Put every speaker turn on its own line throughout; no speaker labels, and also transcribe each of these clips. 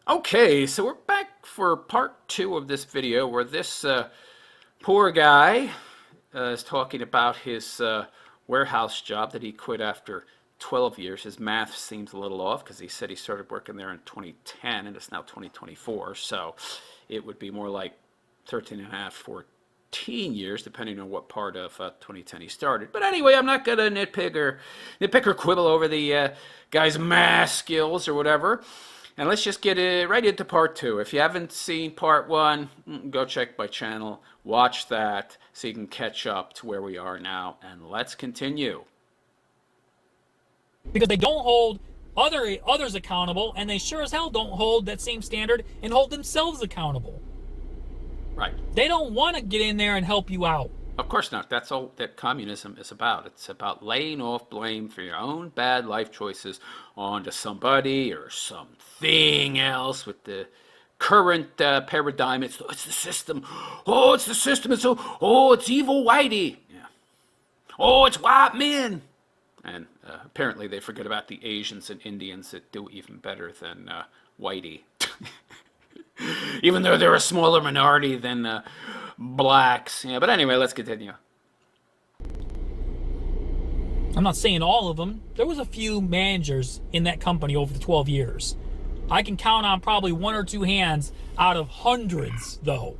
Okay, so we're back for part two of this video where this poor guy is talking about his warehouse job that he quit after 12 years. His math seems a little off because he said he started working there in 2010 and it's now 2024, so it would be more like 13 and a half, 14 years, depending on what part of 2010 he started. But anyway, I'm not going to nitpick or quibble over the guy's math skills or whatever. And let's just get it right into part two. If you haven't seen part one, go check my channel, watch that so you can catch up to where we are now. And let's continue.
Because they don't hold others accountable, and they sure as hell don't hold that same standard and hold themselves accountable.
Right.
They don't want to get in there and help you out.
Of course not. That's all that communism is about. It's about laying off blame for your own bad life choices onto somebody or something else with the current paradigm. It's the system. Oh, it's the system. It's evil whitey. Yeah. Oh, it's white men. And apparently they forget about the Asians and Indians that do even better than whitey. Even though they're a smaller minority than blacks. Yeah, but anyway, let's continue.
I'm not saying all of them. There was a few managers in that company over the 12 years. I can count on probably one or two hands out of hundreds, though.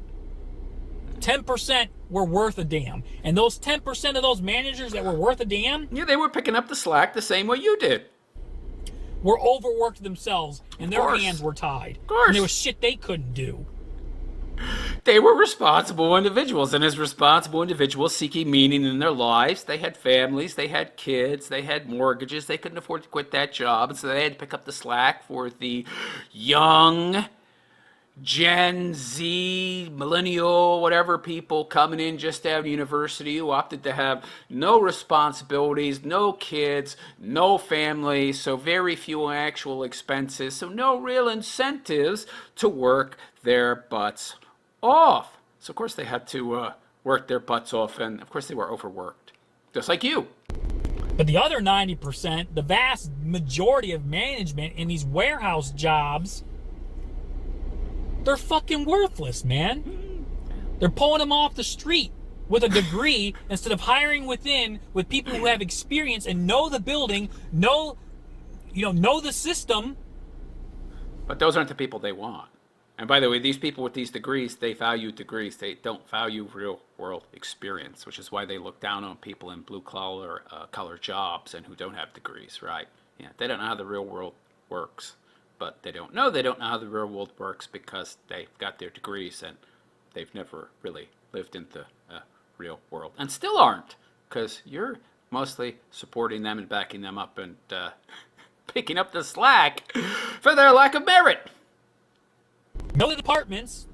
10% were worth a damn. And those 10% of those managers that were worth a damn...
Yeah, they were picking up the slack the same way you did.
Were overworked themselves, and their hands were tied.
Of course.
And there was shit they couldn't do.
They were responsible individuals, and as responsible individuals seeking meaning in their lives, they had families, they had kids, they had mortgages, they couldn't afford to quit that job, and so they had to pick up the slack for the young Gen Z, millennial, whatever people coming in just out of university who opted to have no responsibilities, no kids, no family, so very few actual expenses, so no real incentives to work their butts off. So of course they had to work their butts off, and of course they were overworked, just like you.
But the other 90%, the vast majority of management in these warehouse jobs, they're fucking worthless, man. They're pulling them off the street with a degree instead of hiring within with people who have experience and know the building, know the system.
But those aren't the people they want. And by the way, these people with these degrees, they value degrees. They don't value real world experience, which is why they look down on people in blue collar jobs and who don't have degrees, right? Yeah, they don't know how the real world works. But they don't know how the real world works because they've got their degrees and they've never really lived in the real world. And still aren't, because you're mostly supporting them and backing them up and picking up the slack for their lack of merit.
Know the departments.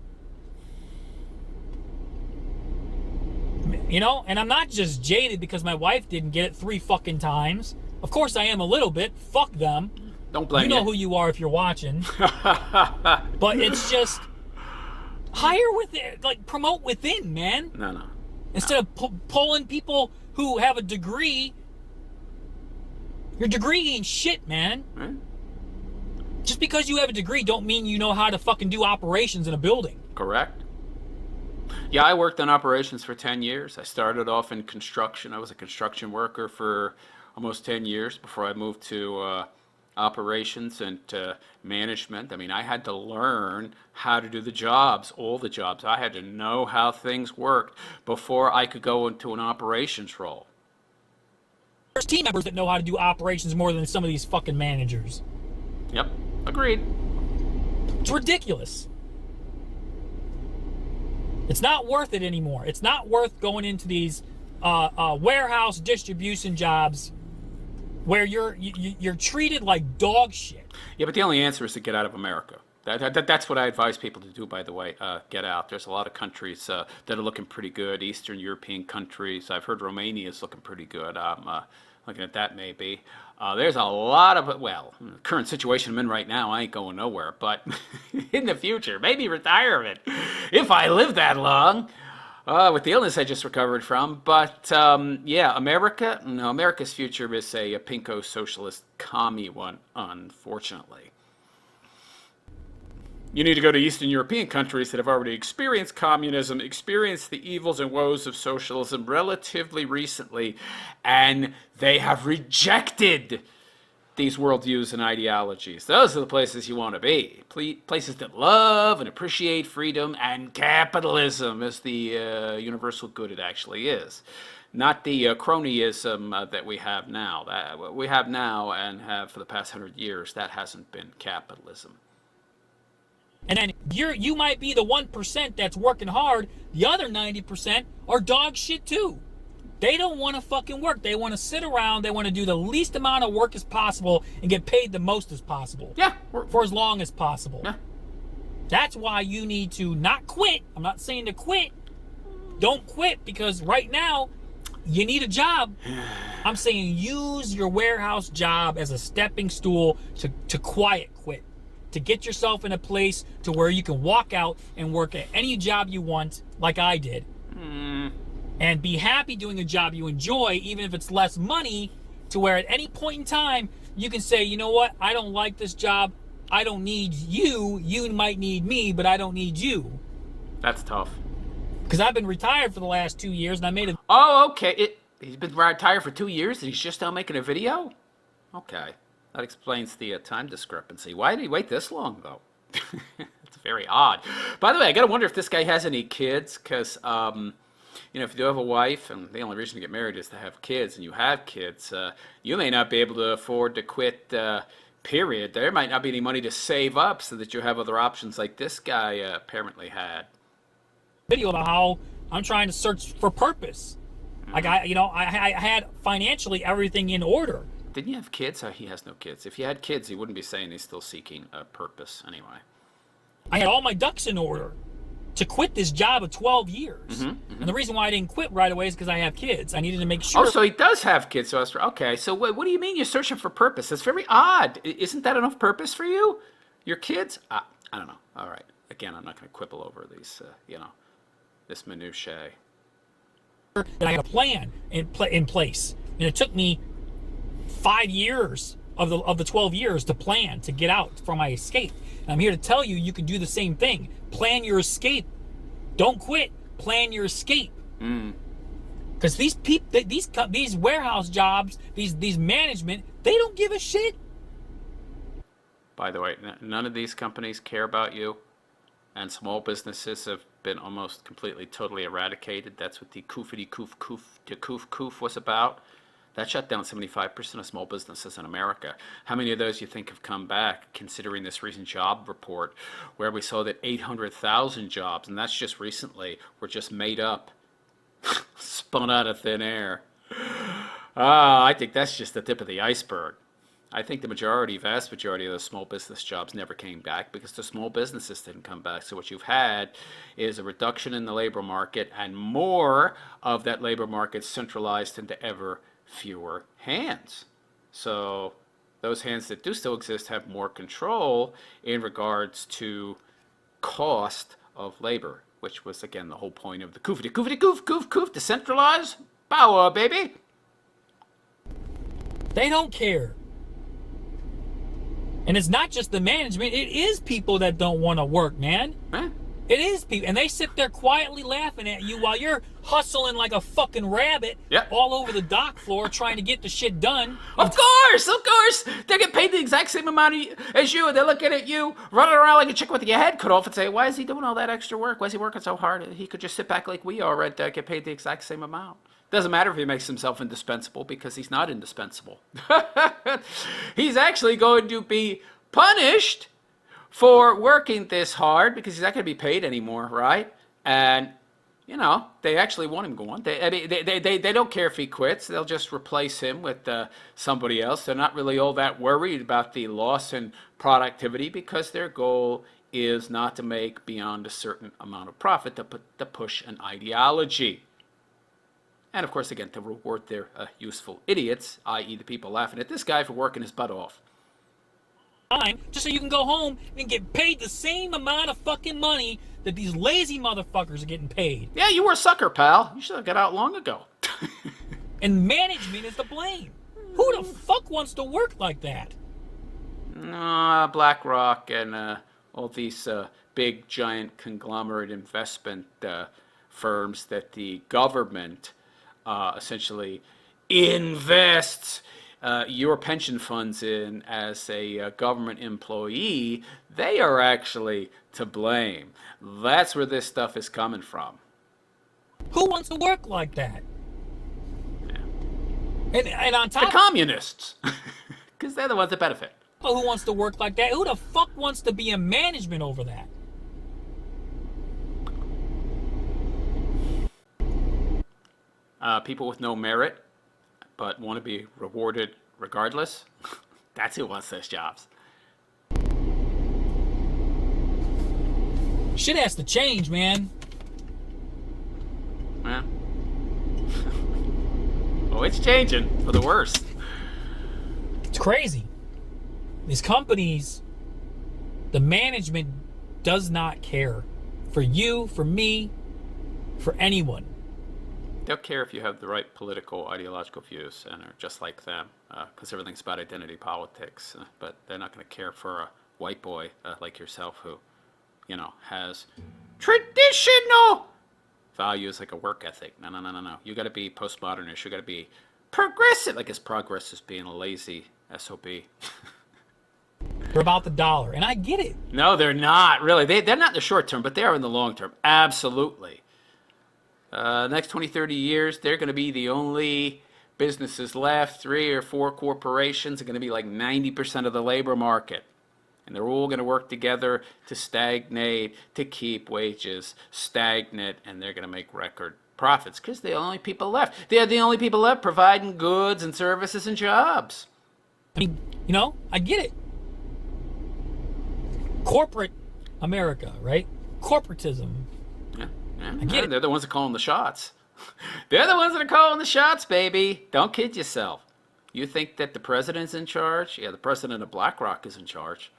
And I'm not just jaded because my wife didn't get it 3 fucking times. Of course I am a little bit. Fuck them.
Don't blame you.
You know who you are if you're watching. But it's just hire within, like promote within, man.
No.
Instead of pulling people who have a degree. Your degree ain't shit, man.
Right?
Just because you have a degree don't mean you know how to fucking do operations in a building.
Correct. Yeah, I worked in operations for 10 years. I started off in construction. I was a construction worker for almost 10 years before I moved to operations and management. I mean, I had to learn how to do the jobs, all the jobs. I had to know how things worked before I could go into an operations role.
There's team members that know how to do operations more than some of these fucking managers.
Yep, agreed.
It's ridiculous. It's not worth it anymore. It's not worth going into these warehouse distribution jobs where you're treated like dog shit.
Yeah, but the only answer is to get out of America. That's what I advise people to do, by the way. Get out. There's a lot of countries that are looking pretty good. Eastern European countries. I've heard Romania is looking pretty good. I'm looking at that maybe. There's a lot of, well, the current situation I'm in right now, I ain't going nowhere. But in the future, maybe retirement, if I live that long. With the illness I just recovered from. But yeah, America's future is a pinko socialist commie one, unfortunately. You need to go to Eastern European countries that have already experienced communism, experienced the evils and woes of socialism relatively recently, and they have rejected these worldviews and ideologies. Those are the places you want to be. Places that love and appreciate freedom and capitalism as the universal good it actually is. Not the cronyism that we have now. That what we have now and have for the past 100 years, that hasn't been capitalism.
And then you might be the 1% that's working hard. The other 90% are dog shit too. They don't want to fucking work. They want to sit around. They want to do the least amount of work as possible and get paid the most as possible.
Yeah.
For as long as possible.
Yeah.
That's why you need to not quit. I'm not saying to quit. Don't quit, because right now you need a job. I'm saying use your warehouse job as a stepping stool to quiet quit. To get yourself in a place to where you can walk out and work at any job you want, like I did. And be happy doing a job you enjoy, even if it's less money, to where at any point in time, you can say, you know what, I don't like this job. I don't need you. You might need me, but I don't need you.
That's tough.
Because I've been retired for the last 2 years, and I made a...
Oh, okay. He's been retired for 2 years, and he's just now making a video? Okay. That explains the time discrepancy. Why did he wait this long, though? It's very odd. By the way, I gotta wonder if this guy has any kids, because, you know, if you do have a wife, and the only reason to get married is to have kids, and you have kids, you may not be able to afford to quit, period. There might not be any money to save up so that you have other options like this guy apparently had.
Video about how I'm trying to search for purpose. Like, I had financially everything in order.
Didn't you have kids? He has no kids. If he had kids, he wouldn't be saying he's still seeking a purpose anyway.
I had all my ducks in order to quit this job of 12 years. And the reason why I didn't quit right away is because I have kids. I needed to make sure.
Oh, so he does have kids. So okay. So what do you mean you're searching for purpose? That's very odd. Isn't that enough purpose for you? Your kids? I don't know. All right. Again, I'm not going to quibble over these, this minutiae.
That I had a plan in place. And it took me 5 years of the 12 years to plan to get out from my escape. And I'm here to tell you, you can do the same thing. Plan your escape. Don't quit. Plan your escape. Because these warehouse jobs, these management, they don't give a shit.
By the way, none of these companies care about you, and small businesses have been almost completely, totally eradicated. That's what the koof was about. That shut down 75% of small businesses in America. How many of those you think have come back, considering this recent job report, where we saw that 800,000 jobs, and that's just recently, were just made up, spun out of thin air. I think that's just the tip of the iceberg. I think the vast majority of those small business jobs never came back because the small businesses didn't come back. So what you've had is a reduction in the labor market and more of that labor market centralized into ever fewer hands. So those hands that do still exist have more control in regards to cost of labor, which was, again, the whole point of the koof, decentralize power, baby.
They don't care. And it's not just the management, it is people that don't want to work, man.
Huh?
It is people. And they sit there quietly laughing at you while you're hustling like a fucking rabbit all over the dock floor trying to get the shit done.
Of course. They get paid the exact same amount as you, and they're looking at you running around like a chick with your head cut off and say, why is he doing all that extra work? Why is he working so hard? He could just sit back like we are and get paid the exact same amount. Doesn't matter if he makes himself indispensable, because he's not indispensable. He's actually going to be punished for working this hard because he's not going to be paid anymore, right? And, they actually want him gone. They don't care if he quits. They'll just replace him with somebody else. They're not really all that worried about the loss in productivity because their goal is not to make beyond a certain amount of profit to push an ideology. And, of course, again, to reward their useful idiots, i.e. the people laughing at this guy for working his butt off.
Just so you can go home and get paid the same amount of fucking money that these lazy motherfuckers are getting paid.
Yeah, you were a sucker, pal. You should have got out long ago.
And management is to blame. Who the fuck wants to work like that?
BlackRock and all these big, giant conglomerate investment firms that the government essentially invests your pension funds in as a government employee, they are actually to blame. That's where this stuff is coming from.
Who wants to work like that?
Yeah.
And on top,
the communists, because they're the ones that benefit.
who wants to work like that? Who the fuck wants to be in management over that?
People with no merit, but want to be rewarded regardless. That's who wants those jobs.
Shit has to change, man.
Yeah. Oh, it's changing for the worse.
It's crazy. These companies, the management does not care for you, for me, for anyone.
They'll care if you have the right political, ideological views and are just like them, because everything's about identity politics. But they're not going to care for a white boy like yourself who, you know, has traditional values like a work ethic. No, no, no, no, no. You got to be postmodernist. You got to be progressive. Like, as progress is being a lazy SOB.
They're about the dollar, and I get it.
No, they're not really. They're not in the short term, but they are in the long term. Absolutely. Next 20, 30 years, they're going to be the only businesses left. 3 or 4 corporations are going to be like 90% of the labor market. And they're all going to work together to stagnate, to keep wages stagnant, and they're going to make record profits because they're the only people left. They're the only people left providing goods and services and jobs.
I mean, you know, I get it. Corporate America, right? Corporatism.
Yeah,
I get it.
They're the ones that are calling the shots. They're the ones that are calling the shots, baby. Don't kid yourself. You think that the president's in charge? Yeah, the president of BlackRock is in charge.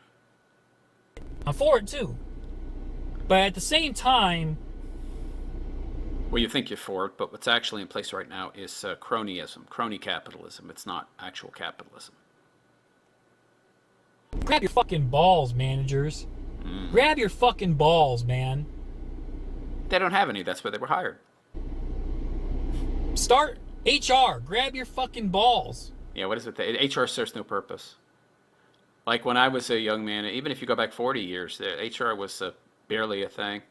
I'm for it too. But at the same time,
Well, you think you're for it, but what's actually in place right now is cronyism, crony capitalism. It's not actual capitalism.
grab your fucking balls, managers. Grab your fucking balls, man.
They don't have any. That's where they were hired.
Start HR. Grab your fucking balls.
Yeah, what is it? HR serves no purpose. Like when I was a young man, even if you go back 40 years, HR was barely a thing.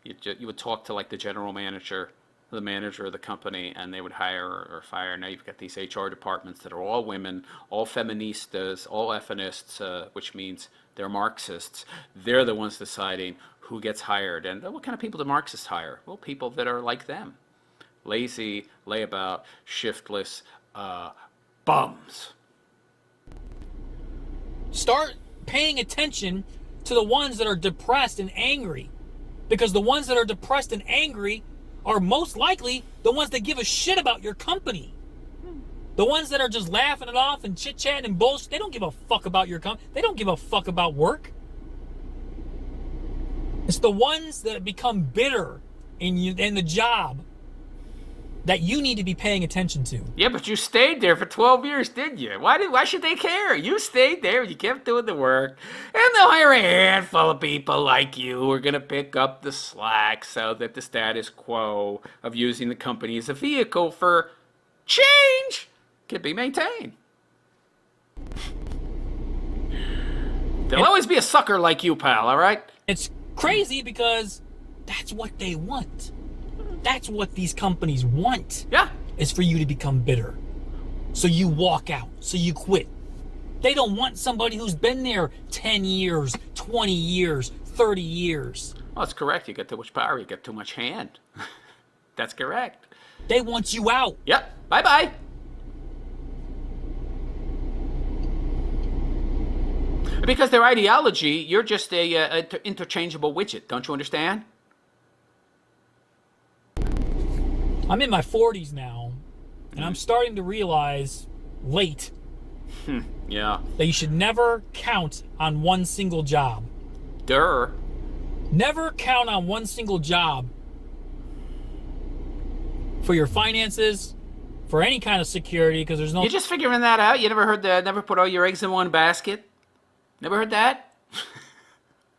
You would talk to like the general manager, the manager of the company, and they would hire or fire. Now you've got these HR departments that are all women, all feministas, all feminists, which means they're Marxists. They're the ones deciding who gets hired. And what kind of people do Marxists hire? Well, people that are like them. Lazy, layabout, shiftless, bums.
Start paying attention to the ones that are depressed and angry. Because the ones that are depressed and angry are most likely the ones that give a shit about your company. The ones that are just laughing it off and chit-chatting and bullshit, they don't give a fuck about your company. They don't give a fuck about work. It's the ones that become bitter in the job that you need to be paying attention to.
Yeah, but you stayed there for 12 years, didn't you? Why should they care? You stayed there, you kept doing the work, and they'll hire a handful of people like you who are going to pick up the slack so that the status quo of using the company as a vehicle for change can be maintained. There'll always be a sucker like you, pal, all right?
It's crazy because that's what they want. That's what these companies want.
Yeah.
Is for you to become bitter. So you walk out. So you quit. They don't want somebody who's been there 10 years, 20 years, 30 years.
Well, that's correct. You get too much power, you get too much hand. That's correct.
They want you out.
Yep. Bye-bye. Because their ideology, you're just a interchangeable widget. Don't you understand?
I'm in my 40s now, and I'm starting to realize late
Yeah.
that you should never count on one single job.
Durr.
Never count on one single job for your finances, for any kind of security, because there's no...
You're just figuring that out? You never heard that? Never put all your eggs in one basket? Never heard that?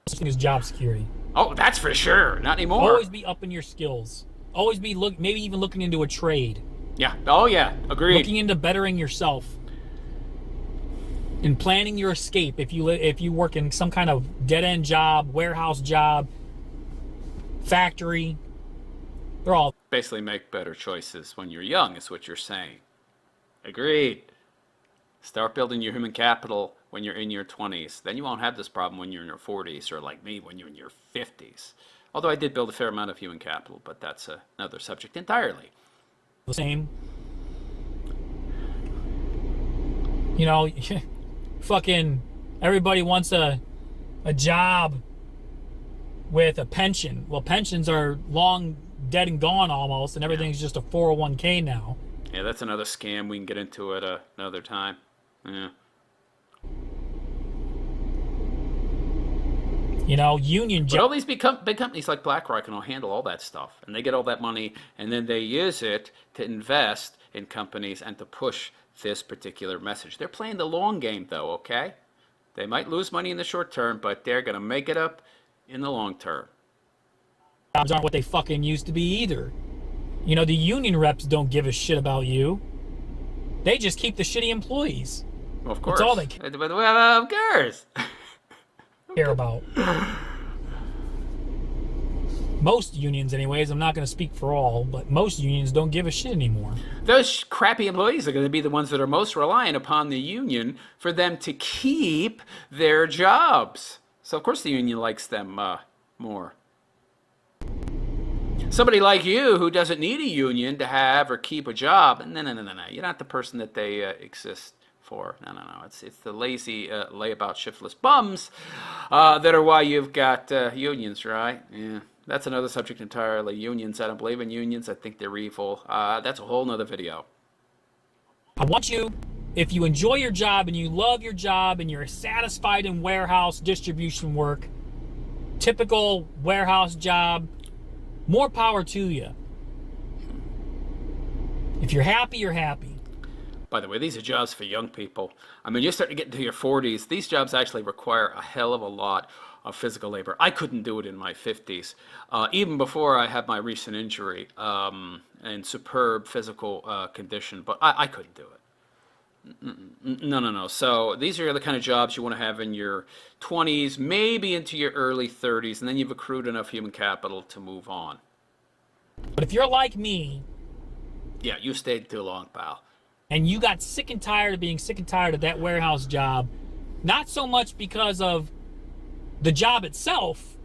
such thing as job security.
Oh, that's for sure. Not anymore.
Always be upping your skills. Always be maybe even looking into a trade.
Yeah. Oh, yeah. Agreed.
Looking into bettering yourself. And planning your escape if you work in some kind of dead-end job, warehouse job, factory. They're all
basically make better choices when you're young, is what you're saying. Agreed. Start building your human capital when you're in your 20s. Then you won't have this problem when you're in your 40s, or like me, when you're in your 50s. Although I did build a fair amount of human capital, but that's another subject entirely.
the same. You know, fucking everybody wants a job with a pension. Well, pensions are long dead and gone almost, and everything's just a 401k now.
Yeah, that's another scam. We can get into it another time. Yeah.
You know, union
But all these big companies like BlackRock can all handle all that stuff, and they get all that money, and then they use it to invest in companies and to push this particular message. They're playing the long game, though, okay? They might lose money in the short term, but they're going to make it up in the long term.
Jobs aren't what they fucking used to be either. You know, the union reps don't give a shit about you. They just keep the shitty employees.
Well, of course.
That's all they
Of course.
care about. Most unions, anyways, I'm not going to speak for all, but most unions don't give a shit anymore.
Those crappy employees are going to be the ones that are most reliant upon the union for them to keep their jobs. So, of course, the union likes them more. Somebody like you who doesn't need a union to have or keep a job, no. You're not the person that they exist for. No. It's the lazy, layabout, shiftless bums that are why you've got unions, right? Yeah. That's another subject entirely. Unions, I don't believe in unions. I think they're evil. That's a whole nother video.
I want you, if you enjoy your job and you love your job and you're satisfied in warehouse distribution work, typical warehouse job, more power to you. If you're happy, you're happy.
By the way, these are jobs for young people. I mean, you're starting to get into your 40s. These jobs actually require a hell of a lot of physical labor. I couldn't do it in my 50s, even before I had my recent injury and superb physical condition, but I couldn't do it. No. So these are the kind of jobs you want to have in your 20s, maybe into your early 30s, and then you've accrued enough human capital to move on.
But if you're like me,
yeah, you stayed too long, pal.
And you got sick and tired of being sick and tired of that warehouse job, not so much because of the job itself,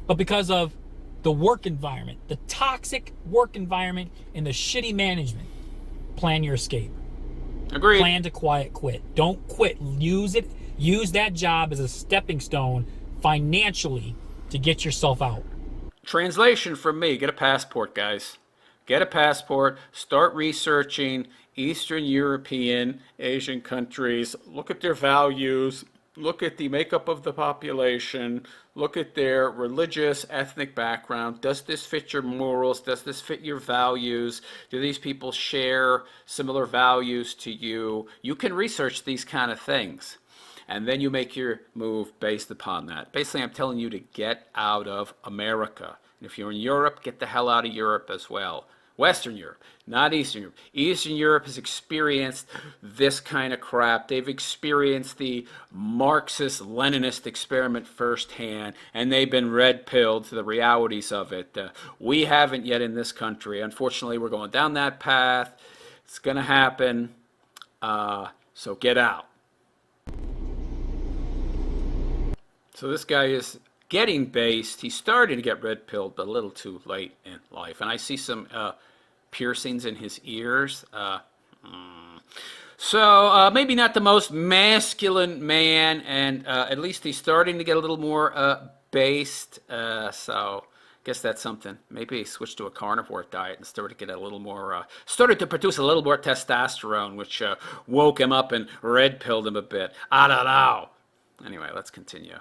but because of the work environment, the toxic work environment, and the shitty management, plan your escape.
Agreed.
Plan to quit. Don't quit. Use it. Use that job as a stepping stone financially to get yourself out.
Translation from me, get a passport, guys. Get a passport, start researching Eastern European, Asian countries, look at their values, look at the makeup of the population, look at their religious, ethnic background. Does this fit your morals? Does this fit your values? Do these people share similar values to you? You can research these kind of things, and then you make your move based upon that. Basically, I'm telling you to get out of America. And if you're in Europe, get the hell out of Europe as well. Western Europe, not Eastern Europe. Eastern Europe has experienced this kind of crap. They've experienced the Marxist-Leninist experiment firsthand, and they've been red-pilled to the realities of it. We haven't yet in this country. Unfortunately, we're going down that path. It's going to happen. So get out. So this guy is getting based. He's starting to get red-pilled, but a little too late in life. And I see some piercings in his ears. So maybe not the most masculine man, and at least he's starting to get a little more based. So I guess that's something. Maybe he switched to a carnivore diet and started to get a little more, started to produce a little more testosterone, which woke him up and red-pilled him a bit. I don't know. Anyway, let's continue.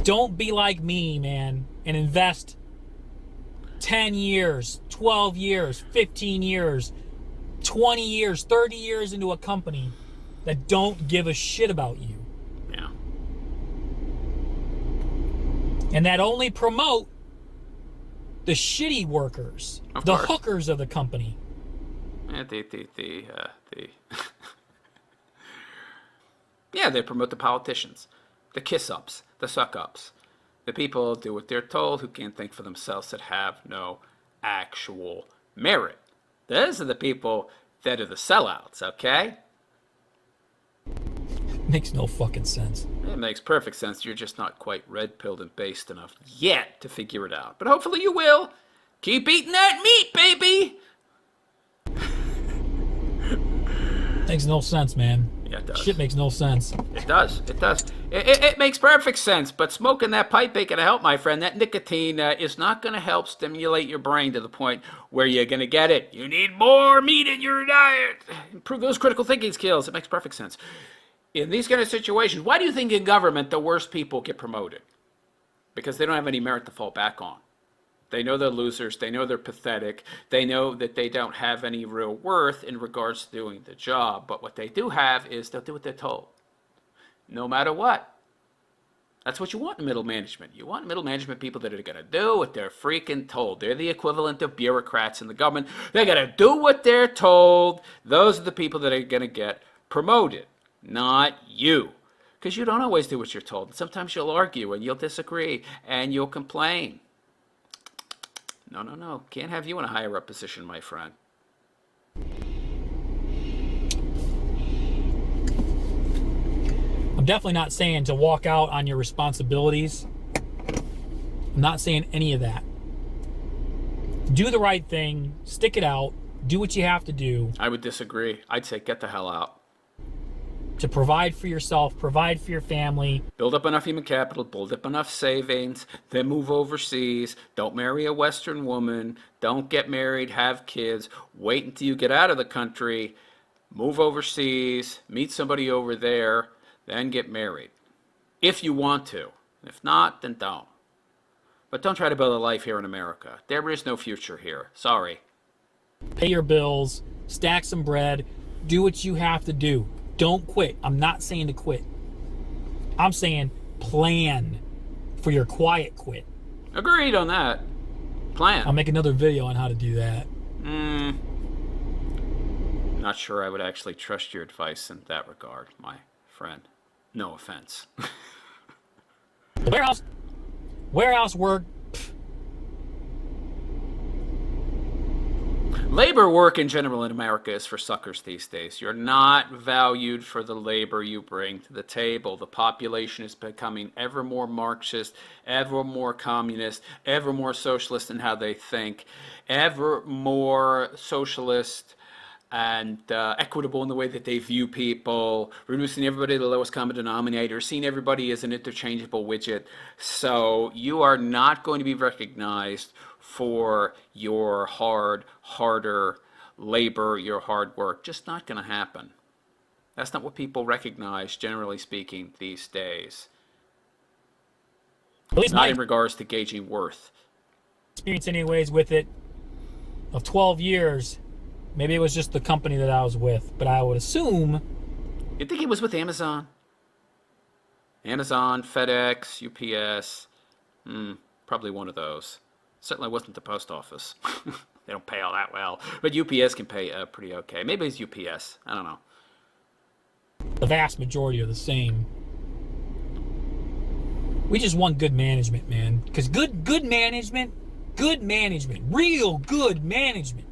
Don't be like me, man, and invest 10 years, 12 years, 15 years, 20 years, 30 years into a company that don't give a shit about you. And that only promote the shitty workers,
Of
the
course.
hookers of the company.
Yeah, yeah, they promote the politicians, the kiss-ups, the suck-ups, the people who do what they're told, who can't think for themselves, that have no actual merit. Those are the people that are the sellouts, okay?
Makes no fucking sense.
It makes perfect sense. You're just not quite red-pilled and based enough yet to figure it out. But hopefully you will. Keep eating that meat, baby!
Makes no sense, man.
Yeah, it does.
Shit makes no sense.
It does. It does. It makes perfect sense. But smoking that pipe ain't gonna help, my friend. That nicotine is not gonna help stimulate your brain to the point where you're gonna get it. You need more meat in your diet. Improve those critical thinking skills. It makes perfect sense. In these kind of situations, why do you think in government the worst people get promoted? Because they don't have any merit to fall back on. They know they're losers. They know they're pathetic. They know that they don't have any real worth in regards to doing the job. But what they do have is they'll do what they're told, no matter what. That's what you want in middle management. You want middle management people that are going to do what they're freaking told. They're the equivalent of bureaucrats in the government. They're going to do what they're told. Those are the people that are going to get promoted, not you. Because you don't always do what you're told. Sometimes you'll argue and you'll disagree and you'll complain. No, no, no. Can't have you in a higher up position, my friend.
I'm definitely not saying to walk out on your responsibilities. I'm not saying any of that. Do the right thing. Stick it out. Do what you have to do
I would disagree. I'd say get the hell out.
to provide for yourself, provide for your family.
Build up enough human capital, build up enough savings, then move overseas. Don't marry a Western woman. Don't get married, have kids. Wait until you get out of the country. Move overseas, meet somebody over there, then get married. If you want to. If not, then don't. But don't try to build a life here in America. There is no future here. Sorry.
Pay your bills, stack some bread, do what you have to do. Don't quit. I'm not saying to quit. I'm saying plan for your quiet quit.
Agreed on that. Plan.
I'll make another video on how to do that.
Not sure I would actually trust your advice in that regard, my friend. No offense.
Warehouse work.
Labor work in general in America is for suckers these days. You're not valued for the labor you bring to the table. The population is becoming ever more Marxist, ever more communist, ever more socialist in how they think, ever more socialist and equitable in the way that they view people, reducing everybody to the lowest common denominator, seeing everybody as an interchangeable widget. So you are not going to be recognized for your harder labor, your hard work. Just not going to happen. That's not what people recognize, generally speaking, these days.
At least
Not
my
in regards to gauging worth.
experience anyways with it of 12 years. Maybe it was just the company that I was with, but I would assume.
You think he was with Amazon? Amazon, FedEx, UPS. Probably one of those. Certainly wasn't the post office. They don't pay all that well. But UPS can pay pretty okay. Maybe it's UPS. I don't know.
The vast majority are the same. We just want good management, man. Because good management, real good management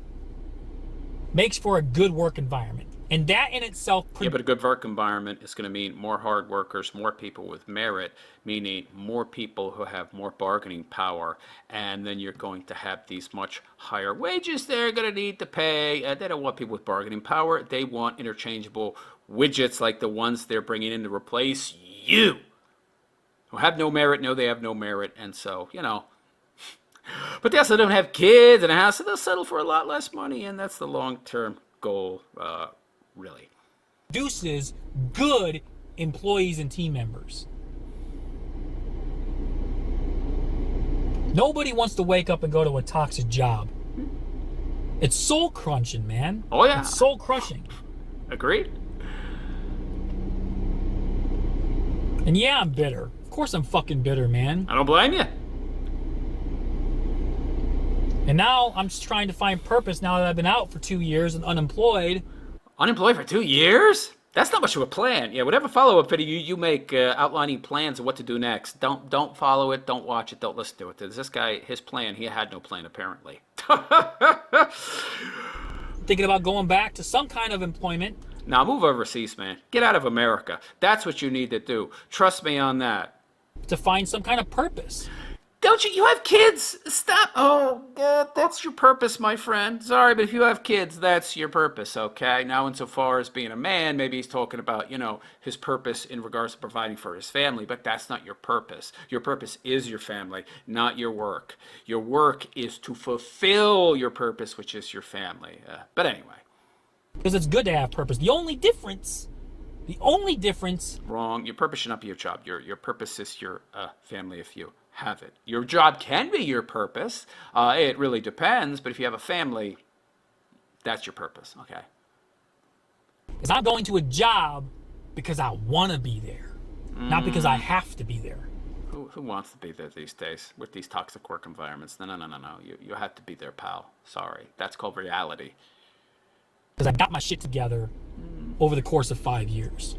makes for a good work environment. And that in itself...
Yeah, but a good work environment is going to mean more hard workers, more people with merit, meaning more people who have more bargaining power. And then you're going to have these much higher wages they're going to need to pay. They don't want people with bargaining power. They want interchangeable widgets like the ones they're bringing in to replace you, who have no merit, know they have no merit. And so, you know... But they also don't have kids and a house, so they'll settle for a lot less money, and that's the long-term goal, really.
Produces good employees and team members. Nobody wants to wake up and go to a toxic job. It's soul crunching, man.
Oh, yeah.
It's soul crushing.
Agreed?
And yeah, I'm bitter. Of course I'm fucking bitter, man.
I don't blame you.
And now I'm just trying to find purpose now that I've been out for 2 years and unemployed.
Unemployed for 2 years? That's not much of a plan. Yeah, whatever follow-up video you make outlining plans of what to do next, don't follow it, don't watch it, don't listen to it. This guy, his plan, he had no plan apparently.
Thinking about going back to some kind of employment.
Now move overseas, man. Get out of America. That's what you need to do. Trust me on that.
To find some kind of purpose.
Don't you? You have kids. Stop. Oh, God, that's your purpose, my friend. Sorry, but if you have kids, that's your purpose, okay? Now, insofar as being a man, maybe he's talking about, his purpose in regards to providing for his family, but that's not your purpose. Your purpose is your family, not your work. Your work is to fulfill your purpose, which is your family. But anyway.
Because it's good to have purpose. The only difference...
Wrong. Your purpose should not be your job. Your purpose is your family if you have it. Your job can be your purpose. It really depends, but if you have a family, that's your purpose, okay?
Because I'm going to a job because I want to be there, not because I have to be there.
Who wants to be there these days with these toxic work environments? No. You have to be there, pal. Sorry. That's called reality.
Because I got my shit together over the course of 5 years.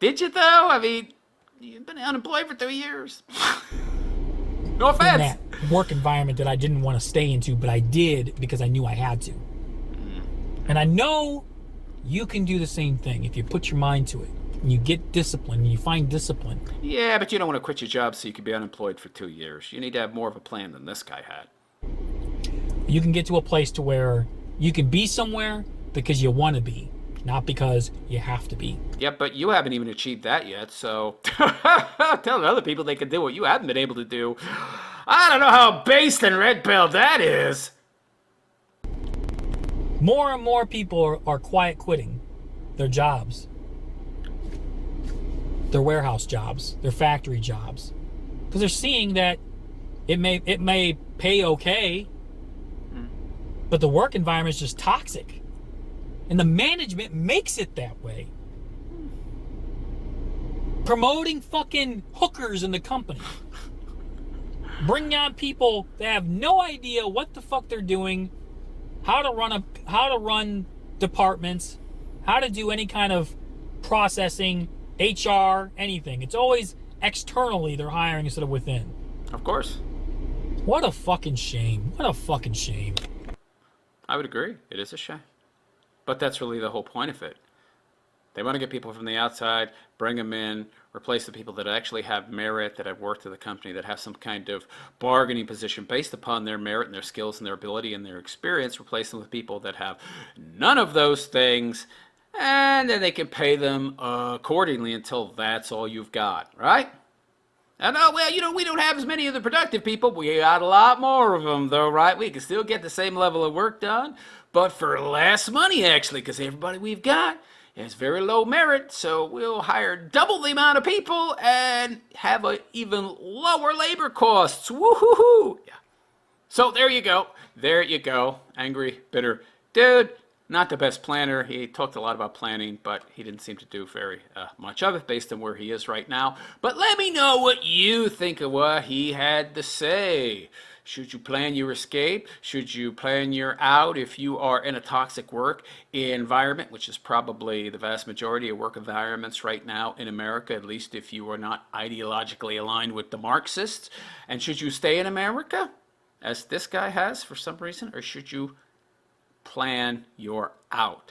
Did you, though? I mean, you've been unemployed for 2 years. No offense.
In that work environment that I didn't want to stay into, but I did because I knew I had to. And I know you can do the same thing if you put your mind to it. And you get discipline, and you find discipline.
Yeah, but you don't want to quit your job so you can be unemployed for 2 years. You need to have more of a plan than this guy had.
You can get to a place to where you can be somewhere because you want to be, not because you have to be.
Yep, but you haven't even achieved that yet, so telling other people they can do what you haven't been able to do. I don't know how based and red-pilled that is.
More and more people are quiet quitting their jobs. Their warehouse jobs, their factory jobs. Because they're seeing that it may pay okay, but the work environment is just toxic. And the management makes it that way. Promoting fucking hookers in the company. Bringing on people that have no idea what the fuck they're doing, how to run departments, how to do any kind of processing, HR, anything. It's always externally they're hiring instead of within.
Of course.
What a fucking shame. What a fucking shame.
I would agree. It is a shame. But that's really the whole point of it. They want to get people from the outside, bring them in, replace the people that actually have merit, that have worked at the company, that have some kind of bargaining position based upon their merit and their skills and their ability and their experience, replace them with people that have none of those things, and then they can pay them accordingly until that's all you've got, right? And we don't have as many of the productive people. We got a lot more of them, though, right? We can still get the same level of work done, but for less money, actually, because everybody we've got has very low merit, so we'll hire double the amount of people and have even lower labor costs. Woo-hoo-hoo! Yeah. So there you go. There you go. Angry, bitter dude. Not the best planner. He talked a lot about planning, but he didn't seem to do very much of it based on where he is right now. But let me know what you think of what he had to say. Should you plan your escape? Should you plan your out if you are in a toxic work environment, which is probably the vast majority of work environments right now in America, at least if you are not ideologically aligned with the Marxists? And should you stay in America, as this guy has for some reason, or should you plan your out?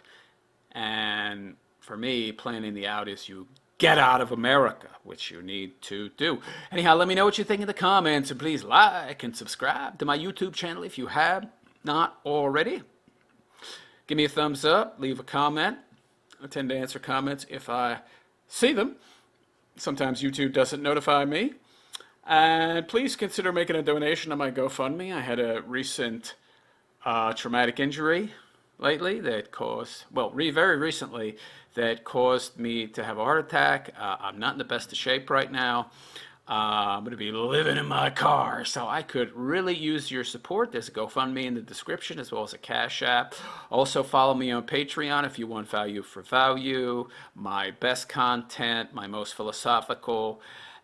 And for me, planning the out is you get out of America, which you need to do. Anyhow, let me know what you think in the comments, and please like and subscribe to my YouTube channel if you have not already. Give me a thumbs up, leave a comment. I tend to answer comments if I see them. Sometimes YouTube doesn't notify me. And please consider making a donation on my GoFundMe. I had a recent traumatic injury lately that caused, very recently, that caused me to have a heart attack. I'm not in the best of shape right now. I'm going to be living in my car. So I could really use your support. There's a GoFundMe in the description as well as a Cash App. Also follow me on Patreon if you want value for value, my best content, my most philosophical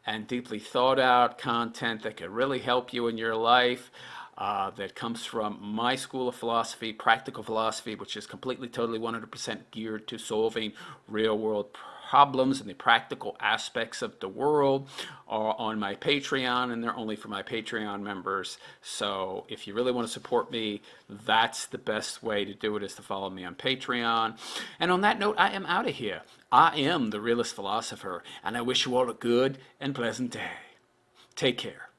and deeply thought out content that could really help you in your life. That comes from my school of philosophy, practical philosophy, which is completely, totally, 100% geared to solving real world problems and the practical aspects of the world, are on my Patreon, and they're only for my Patreon members. So if you really want to support me, that's the best way to do it, is to follow me on Patreon. And on that note, I am out of here. I am the realist philosopher, and I wish you all a good and pleasant day. Take care.